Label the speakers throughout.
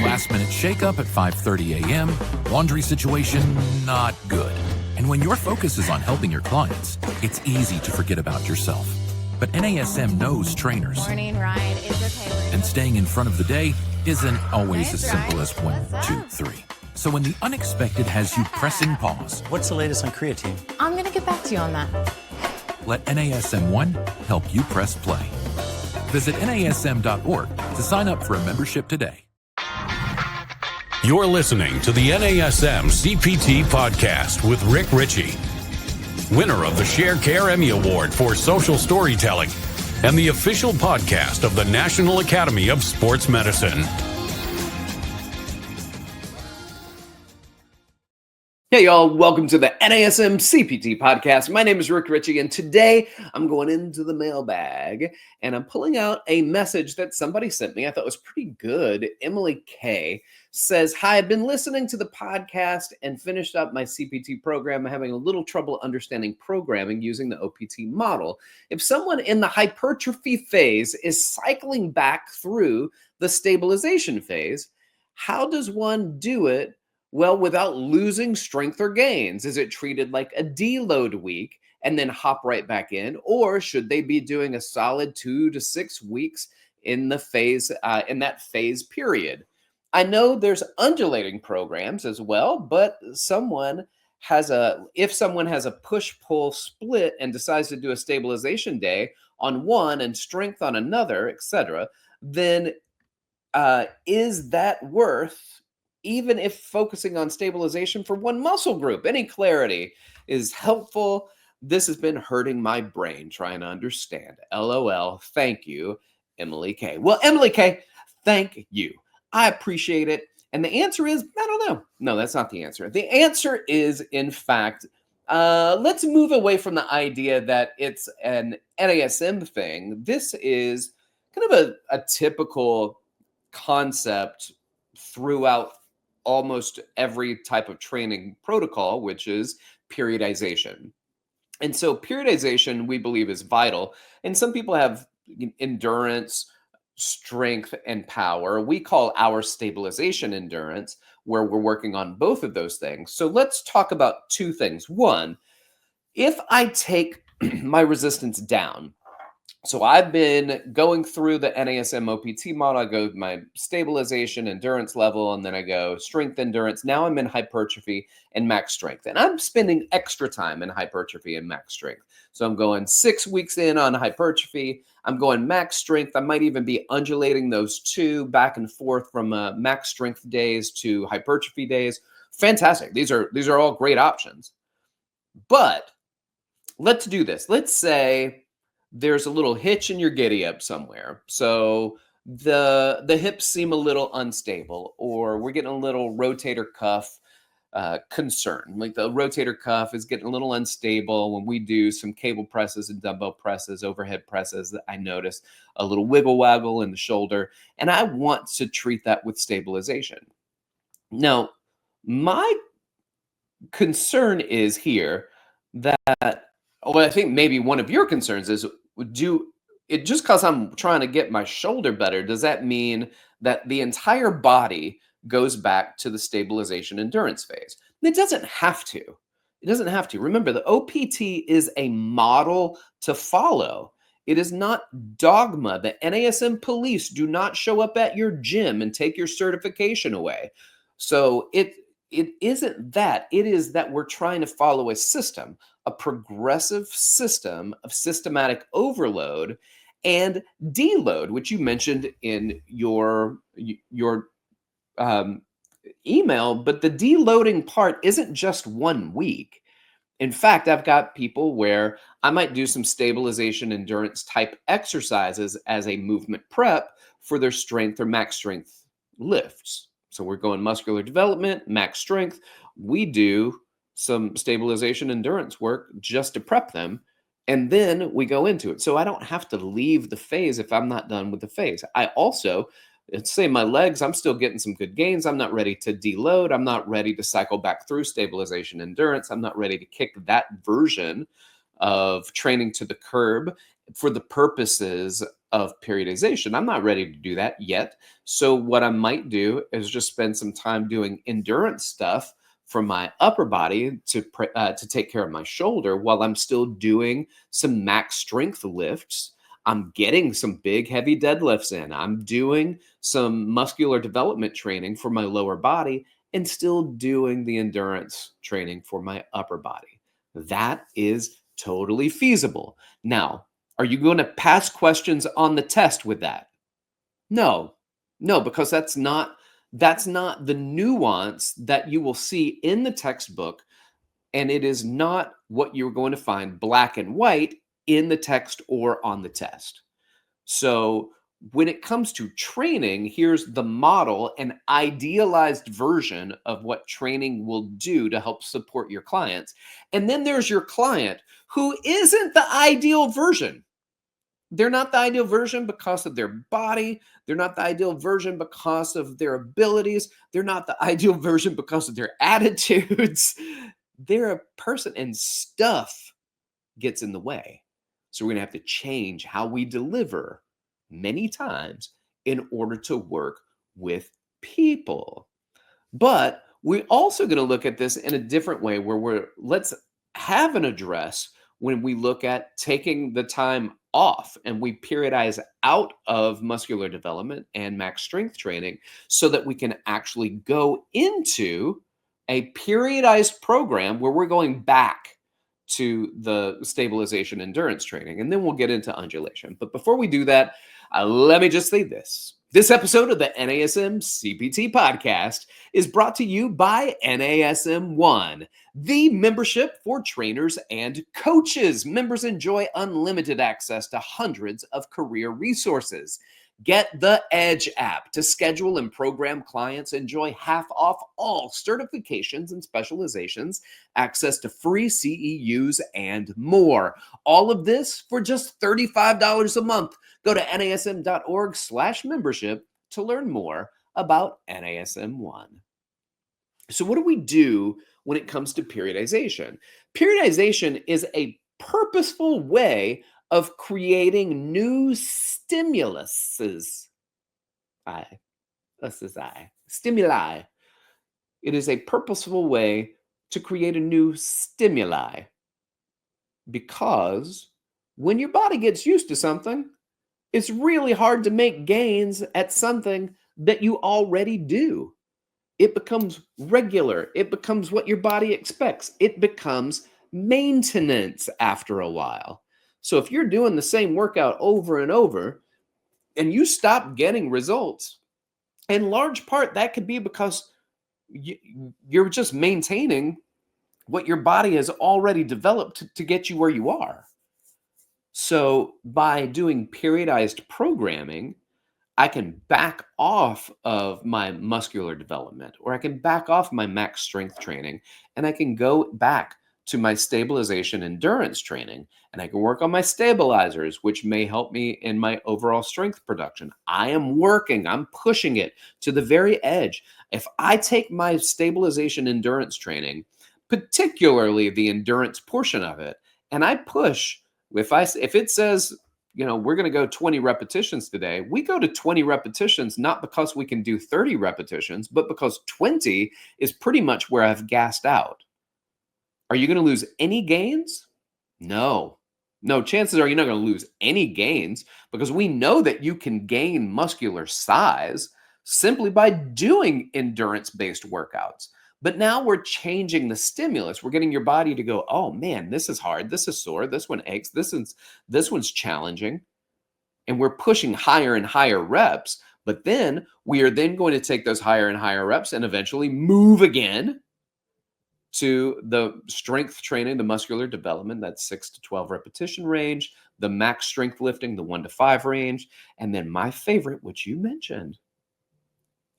Speaker 1: Last minute shakeup at 5:30 a.m., laundry situation not good. And when your focus is on helping your clients, it's easy to forget about yourself. But NASM knows trainers.
Speaker 2: Morning, Ryan. It's okay.
Speaker 1: And staying in front of the day isn't always
Speaker 2: Nice,
Speaker 1: as simple
Speaker 2: Ryan.
Speaker 1: as 1,
Speaker 2: What's
Speaker 1: 2,
Speaker 2: up?
Speaker 1: 3. So when the unexpected has you pressing pause,
Speaker 3: What's the latest on creatine?
Speaker 2: I'm going to get back to you on that.
Speaker 1: let NASM1 help you press play. Visit NASM.org to sign up for a membership today.
Speaker 4: You're listening to the NASM-CPT Podcast with Richey, winner of the Share Care Emmy Award for Social Storytelling and the official podcast of the National Academy of Sports Medicine.
Speaker 5: Hey y'all, welcome to the NASM-CPT Podcast. My name is Richey, and today I'm going into the mailbag and I'm pulling out a message that somebody sent me. I thought was pretty good. Emily K says, "Hi, I've been listening to the podcast and finished up my CPT program. I'm having a little trouble understanding programming using the OPT model. If someone in the hypertrophy phase is cycling back through the stabilization phase, how does one do it well without losing strength or gains? Is it treated like a deload week and then hop right back in? Or should they be doing a solid 2 to 6 weeks in the phase, in that phase period? I know there's undulating programs as well, but if someone has a push-pull split and decides to do a stabilization day on one and strength on another, etc., then is that worth, even if focusing on stabilization for one muscle group? Any clarity is helpful. This has been hurting my brain trying to understand. LOL. Thank you, Emily K. Well, Emily K, thank you. I appreciate it. And the answer is, I don't know. No, that's not the answer. The answer is, in fact, let's move away from the idea that it's an NASM thing. This is kind of a typical concept throughout almost every type of training protocol, which is periodization. And so periodization, we believe, is vital. And some people have endurance, strength, and power. We call our stabilization endurance, where we're working on both of those things. So let's talk about two things. One, if I take my resistance down, so I've been going through the NASM OPT model. I go my stabilization endurance level, and then I go strength endurance. Now I'm in hypertrophy and max strength. And I'm spending extra time in hypertrophy and max strength. So I'm going 6 weeks in on hypertrophy. I'm going max strength. I might even be undulating those two back and forth from max strength days to hypertrophy days. Fantastic. These are all great options. But let's do this. Let's say there's a little hitch in your giddy up somewhere. So the hips seem a little unstable, or we're getting a little rotator cuff concern. Like the rotator cuff is getting a little unstable when we do some cable presses and dumbbell presses, overhead presses. I notice a little wiggle waggle in the shoulder, and I want to treat that with stabilization. Now, my concern is here that, well, I think maybe one of your concerns is, just because I'm trying to get my shoulder better, does that mean that the entire body goes back to the stabilization endurance phase? It doesn't have to. It doesn't have to. Remember, the OPT is a model to follow. It is not dogma. The NASM police do not show up at your gym and take your certification away. So it isn't that. It is that we're trying to follow a system, a progressive system of systematic overload and deload, which you mentioned in your email. But the deloading part isn't just 1 week. In fact, I've got people where I might do some stabilization endurance type exercises as a movement prep for their strength or max strength lifts. So we're going muscular development, max strength. We do some stabilization endurance work just to prep them, and then we go into it. So I don't have to leave the phase if I'm not done with the phase. I also, let's say my legs, I'm still getting some good gains. I'm not ready to deload. I'm not ready to cycle back through stabilization endurance. I'm not ready to kick that version of training to the curb for the purposes of periodization. I'm not ready to do that yet. So what I might do is just spend some time doing endurance stuff for my upper body to take care of my shoulder while I'm still doing some max strength lifts. I'm getting some big heavy deadlifts in. I'm doing some muscular development training for my lower body and still doing the endurance training for my upper body. That is totally feasible. Now, are you going to pass questions on the test with that? No, because that's not the nuance that you will see in the textbook, and it is not what you're going to find black and white in the text or on the test. So when it comes to training, here's the model, an idealized version of what training will do to help support your clients. And then there's your client who isn't the ideal version. They're not the ideal version because of their body. They're not the ideal version because of their abilities. They're not the ideal version because of their attitudes. They're a person, and stuff gets in the way. So we're going to have to change how we deliver many times in order to work with people. But we're also going to look at this in a different way where let's have an address when we look at taking the time off and we periodize out of muscular development and max strength training so that we can actually go into a periodized program where we're going back to the stabilization endurance training, and then we'll get into undulation. But before we do that, let me just say this. This episode of the NASM-CPT Podcast is brought to you by NASM One, the membership for trainers and coaches. Members enjoy unlimited access to hundreds of career resources. Get the Edge app to schedule and program clients. Enjoy half off all certifications and specializations, access to free CEUs, and more. All of this for just $35 a month. Go to nasm.org/membership to learn more about NASM One. So what do we do when it comes to periodization? Periodization is a purposeful way of creating new stimuluses. Stimuli. It is a purposeful way to create a new stimuli, because when your body gets used to something, it's really hard to make gains at something that you already do. It becomes regular. It becomes what your body expects. It becomes maintenance after a while. So if you're doing the same workout over and over and you stop getting results, in large part, that could be because you're just maintaining what your body has already developed to get you where you are. So by doing periodized programming, I can back off of my muscular development, or I can back off my max strength training, and I can go back to my stabilization endurance training, and I can work on my stabilizers, which may help me in my overall strength production. I'm pushing it to the very edge. If I take my stabilization endurance training, particularly the endurance portion of it, and I push, if it says, we're going to go 20 repetitions today, we go to 20 repetitions, not because we can do 30 repetitions, but because 20 is pretty much where I've gassed out. Are you going to lose any gains? No. Chances are you're not going to lose any gains, because we know that you can gain muscular size simply by doing endurance-based workouts. But now we're changing the stimulus. We're getting your body to go, oh man, this is hard. This is sore. This one aches. This one's challenging. And we're pushing higher and higher reps. But then we are then going to take those higher and higher reps and eventually move again to the strength training, the muscular development, that 6 to 12 repetition range, the max strength lifting, the 1 to 5 range. And then my favorite, which you mentioned,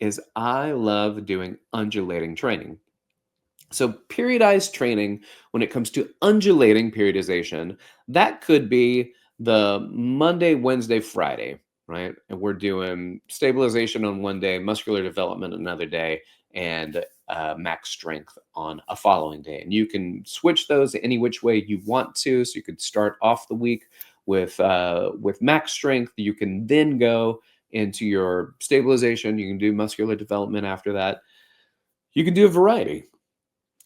Speaker 5: is I love doing undulating training. So periodized training, when it comes to undulating periodization, that could be the Monday, Wednesday, Friday, right? And we're doing stabilization on one day, muscular development another day, and max strength on a following day. And you can switch those any which way you want to. So you could start off the week with max strength. You can then go into your stabilization. You can do muscular development after that. You can do a variety.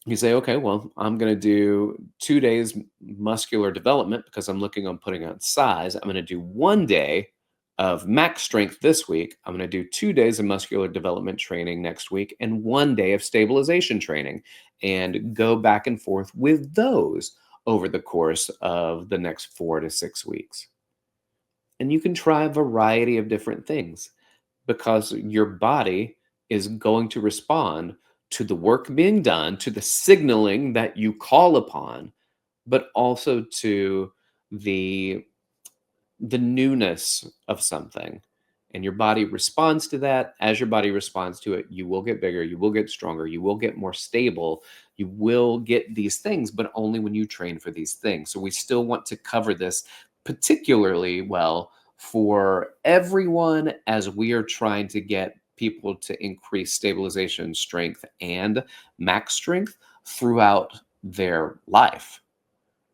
Speaker 5: You say, okay, well, I'm going to do 2 days muscular development because I'm looking on putting on size. I'm going to do 1 day of max strength this week. I'm going to do 2 days of muscular development training next week and 1 day of stabilization training, and go back and forth with those over the course of the next 4 to 6 weeks. And you can try a variety of different things because your body is going to respond to the work being done, to the signaling that you call upon, but also to the newness of something. And your body responds to that. As your body responds to it, you will get bigger, you will get stronger, you will get more stable, you will get these things, but only when you train for these things. So we still want to cover this particularly well for everyone as we are trying to get people to increase stabilization, strength, and max strength throughout their life.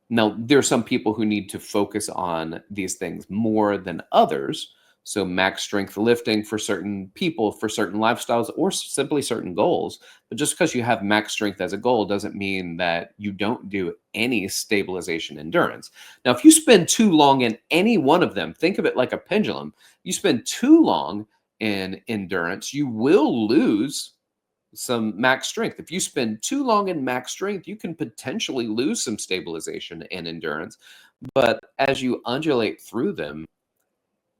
Speaker 5: Now, there are some people who need to focus on these things more than others. So max strength lifting for certain people, for certain lifestyles, or simply certain goals. But just because you have max strength as a goal doesn't mean that you don't do any stabilization endurance. Now, if you spend too long in any one of them, think of it like a pendulum. You spend too long in endurance, you will lose some max strength. If you spend too long in max strength, you can potentially lose some stabilization and endurance. But as you undulate through them,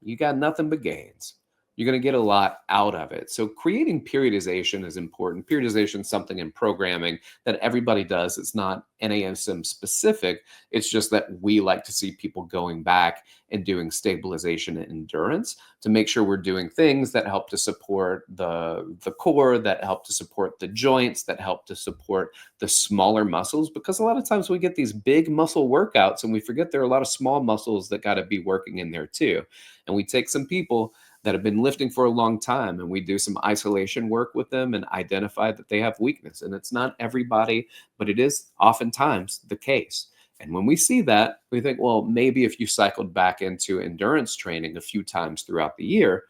Speaker 5: you got nothing but gains. You're going to get a lot out of it. So creating periodization is important. Periodization is something in programming that everybody does. It's not NASM specific. It's just that we like to see people going back and doing stabilization and endurance to make sure we're doing things that help to support the core, that help to support the joints, that help to support the smaller muscles. Because a lot of times we get these big muscle workouts and we forget there are a lot of small muscles that got to be working in there too. And we take some people that have been lifting for a long time and we do some isolation work with them and identify that they have weakness. And it's not everybody, but it is oftentimes the case. And when we see that, we think, well, maybe if you cycled back into endurance training a few times throughout the year,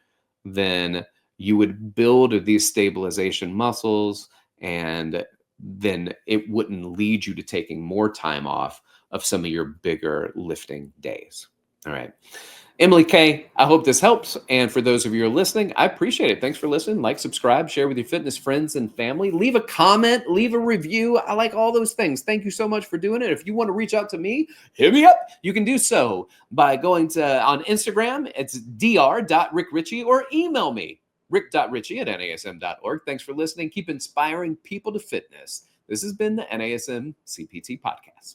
Speaker 5: then you would build these stabilization muscles, and then it wouldn't lead you to taking more time off of some of your bigger lifting days. All right. Emily K., I hope this helps. And for those of you who are listening, I appreciate it. Thanks for listening. Like, subscribe, share with your fitness friends and family. Leave a comment, leave a review. I like all those things. Thank you so much for doing it. If you want to reach out to me, hit me up. You can do so by going to on Instagram. It's dr.rickrichey, or email me, rick.richey@nasm.org. Thanks for listening. Keep inspiring people to fitness. This has been the NASM CPT Podcast.